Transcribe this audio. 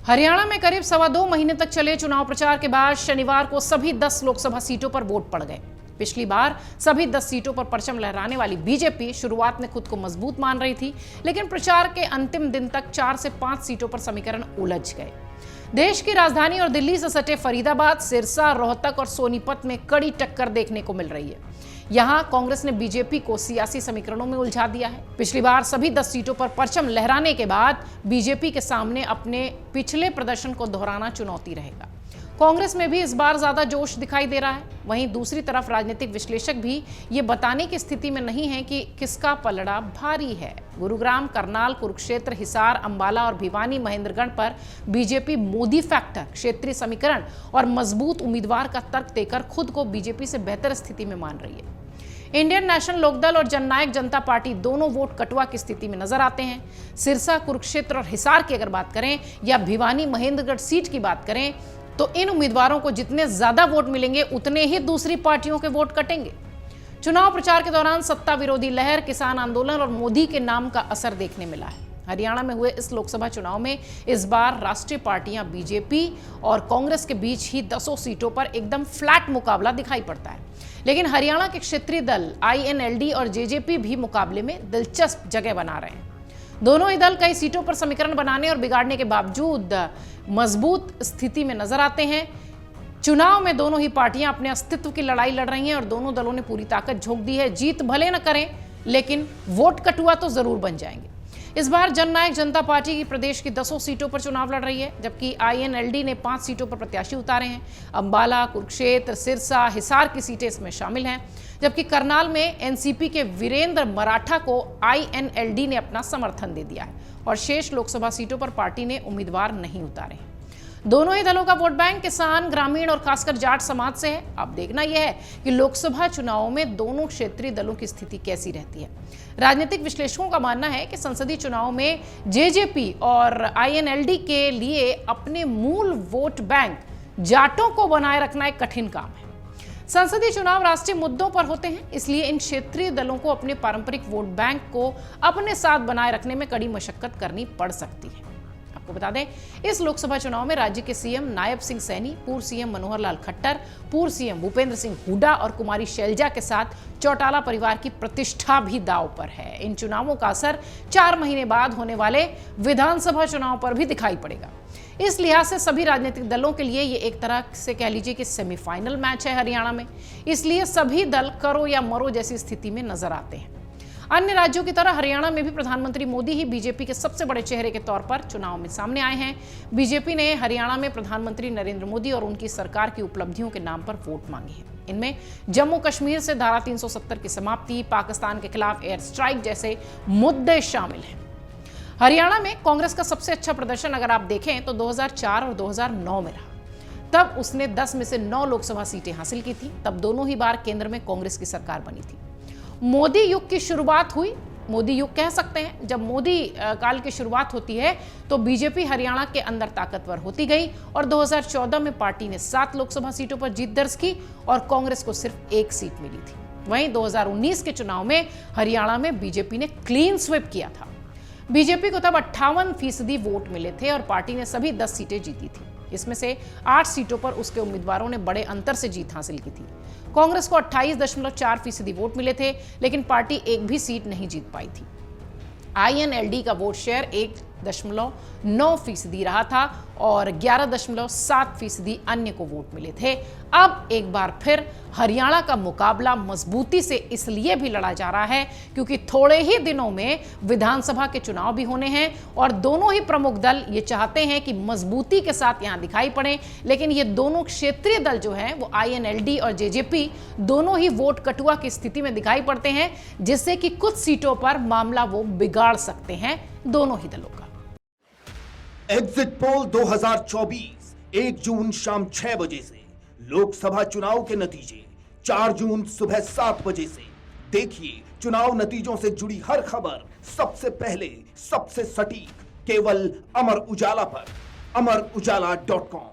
हरियाणा में करीब 2.25 महीने तक चले चुनाव प्रचार के बाद शनिवार को सभी 10 लोकसभा सीटों पर वोट पड़ गए। पिछली बार सभी 10 सीटों पर परचम लहराने वाली बीजेपी शुरुआत में खुद को मजबूत मान रही थी, लेकिन प्रचार के अंतिम दिन तक 4 से 5 सीटों पर समीकरण उलझ गए। देश की राजधानी और दिल्ली से सटे फरीदाबाद, सिरसा, रोहतक और सोनीपत में कड़ी टक्कर देखने को मिल रही है। यहां कांग्रेस ने बीजेपी को सियासी समीकरणों में उलझा दिया है। पिछली बार सभी 10 सीटों पर परचम लहराने के बाद बीजेपी के सामने अपने पिछले प्रदर्शन को दोहराना चुनौती रहेगा। कांग्रेस में भी इस बार ज्यादा जोश दिखाई दे रहा है। वहीं दूसरी तरफ राजनीतिक विश्लेषक भी ये बताने की स्थिति में नहीं है कि किसका पलड़ा भारी है। गुरुग्राम, करनाल, कुरुक्षेत्र, हिसार, अंबाला और भिवानी, महेंद्रगढ़ पर बीजेपी मोदी फैक्टर, क्षेत्रीय समीकरण और मजबूत उम्मीदवार का तर्क देकर खुद को बीजेपी से बेहतर स्थिति में मान रही है। इंडियन नेशनल लोकदल और जननायक जनता पार्टी दोनों वोट कटुआ की स्थिति में नजर आते हैं। सिरसा, कुरुक्षेत्र और हिसार की अगर बात करें या भिवानी, महेंद्रगढ़ सीट की बात करें तो इन उम्मीदवारों को जितने ज्यादा वोट मिलेंगे उतने ही दूसरी पार्टियों के वोट कटेंगे। चुनाव प्रचार के दौरान सत्ता विरोधी लहर, किसान आंदोलन और मोदी के नाम का असर देखने मिला है। हरियाणा में हुए इस लोकसभा चुनाव में इस बार राष्ट्रीय पार्टियां बीजेपी और कांग्रेस के बीच ही 10 सीटों पर एकदम फ्लैट मुकाबला दिखाई पड़ता है। लेकिन हरियाणा के क्षेत्रीय दल INLD और JJP भी मुकाबले में दिलचस्प जगह बना रहे हैं। दोनों ही दल कई सीटों पर समीकरण बनाने और बिगाड़ने के बावजूद मजबूत स्थिति में नजर आते हैं। चुनाव में दोनों ही पार्टियां अपने अस्तित्व की लड़ाई लड़ रही हैं और दोनों दलों ने पूरी ताकत झोंक दी है। जीत भले न करें, लेकिन वोट कटुआ तो जरूर बन जाएंगे। इस बार जननायक जनता पार्टी की प्रदेश की 10 सीटों पर चुनाव लड़ रही है, जबकि INLD ने 5 सीटों पर प्रत्याशी उतारे हैं। अंबाला, कुरुक्षेत्र, सिरसा, हिसार की सीटें इसमें शामिल हैं, जबकि करनाल में NCP के वीरेंद्र मराठा को INLD ने अपना समर्थन दे दिया है और शेष लोकसभा सीटों पर पार्टी ने उम्मीदवार नहीं उतारे हैं। दोनों ही दलों का वोट बैंक किसान, ग्रामीण और खासकर जाट समाज से है। अब देखना यह है कि लोकसभा चुनावों में दोनों क्षेत्रीय दलों की स्थिति कैसी रहती है। राजनीतिक विश्लेषकों का मानना है कि संसदीय चुनाव में JJP और INLD के लिए अपने मूल वोट बैंक जाटों को बनाए रखना एक कठिन काम है। संसदीय चुनाव राष्ट्रीय मुद्दों पर होते हैं, इसलिए इन क्षेत्रीय दलों को अपने पारंपरिक वोट बैंक को अपने साथ बनाए रखने में कड़ी मशक्कत करनी पड़ सकती है। आपको बता दें, इस लोकसभा चुनाव में राज्य के CM नायब सिंह सैनी, पूर्व CM मनोहर लाल खट्टर, पूर्व CM भूपेंद्र सिंह हुड्डा और कुमारी शैलजा के साथ चौटाला परिवार की प्रतिष्ठा भी दांव पर है। इन चुनावों का असर 4 महीने बाद होने वाले विधानसभा चुनाव पर भी दिखाई पड़ेगा। इस लिहाज से सभी राजनीतिक दलों के लिए ये एक तरह से कह लीजिए कि सेमीफाइनल मैच है हरियाणा में, इसलिए सभी दल करो या मरो जैसी स्थिति में नजर आते हैं। अन्य राज्यों की तरह हरियाणा में भी प्रधानमंत्री मोदी ही बीजेपी के सबसे बड़े चेहरे के तौर पर चुनाव में सामने आए हैं। बीजेपी ने हरियाणा में प्रधानमंत्री नरेंद्र मोदी और उनकी सरकार की उपलब्धियों के नाम पर वोट मांगे हैं। इनमें जम्मू कश्मीर से धारा 370 की समाप्ति, पाकिस्तान के खिलाफ एयर स्ट्राइक जैसे मुद्दे शामिल हैं। हरियाणा में कांग्रेस का सबसे अच्छा प्रदर्शन अगर आप देखें तो 2004 और 2009 में रहा। तब उसने 10 में से 9 लोकसभा सीटें हासिल की थी। तब दोनों ही बार केंद्र में कांग्रेस की सरकार बनी थी। मोदी युग की शुरुआत हुई, मोदी युग कह सकते हैं, जब मोदी काल की शुरुआत होती है तो बीजेपी हरियाणा के अंदर ताकतवर होती गई और 2014 में पार्टी ने 7 लोकसभा सीटों पर जीत दर्ज की और कांग्रेस को सिर्फ 1 सीट मिली थी। वहीं 2019 के चुनाव में हरियाणा में बीजेपी ने क्लीन स्वीप किया था। बीजेपी को तब 58% वोट मिले थे और पार्टी ने सभी 10 सीटें जीती थी। इसमें से 8 सीटों पर उसके उम्मीदवारों ने बड़े अंतर से जीत हासिल की थी। कांग्रेस को 28.4% वोट मिले थे, लेकिन पार्टी एक भी सीट नहीं जीत पाई थी। INLD का वोट शेयर 1.9% रहा था और 11.7% अन्य को वोट मिले थे। अब एक बार फिर हरियाणा का मुकाबला मजबूती से इसलिए भी लड़ा जा रहा है क्योंकि थोड़े ही दिनों में विधानसभा के चुनाव भी होने हैं और दोनों ही प्रमुख दल ये चाहते हैं कि मजबूती के साथ यहां दिखाई पड़े। लेकिन ये दोनों क्षेत्रीय दल जो हैं वो INLD और JJP दोनों ही वोट कटुआ की स्थिति में दिखाई पड़ते हैं, जिससे कि कुछ सीटों पर मामला वो बिगाड़ सकते हैं दोनों ही दलों का। एग्जिट पोल 2024 1 जून शाम 6 बजे से, लोकसभा चुनाव के नतीजे 4 जून सुबह 7 बजे से। देखिए चुनाव नतीजों से जुड़ी हर खबर सबसे पहले, सबसे सटीक, केवल अमर उजाला पर, amarujala.com।